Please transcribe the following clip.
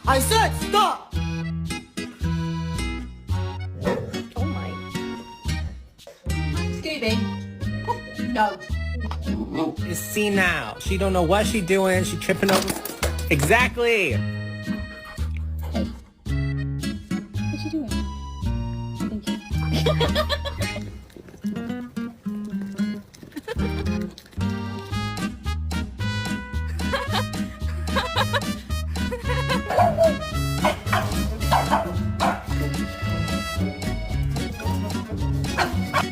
I said stop! Oh my. Scooby. No. You see now, she don't know what she doing. She tripping over. Exactly. Hey. What you doing? Thank you.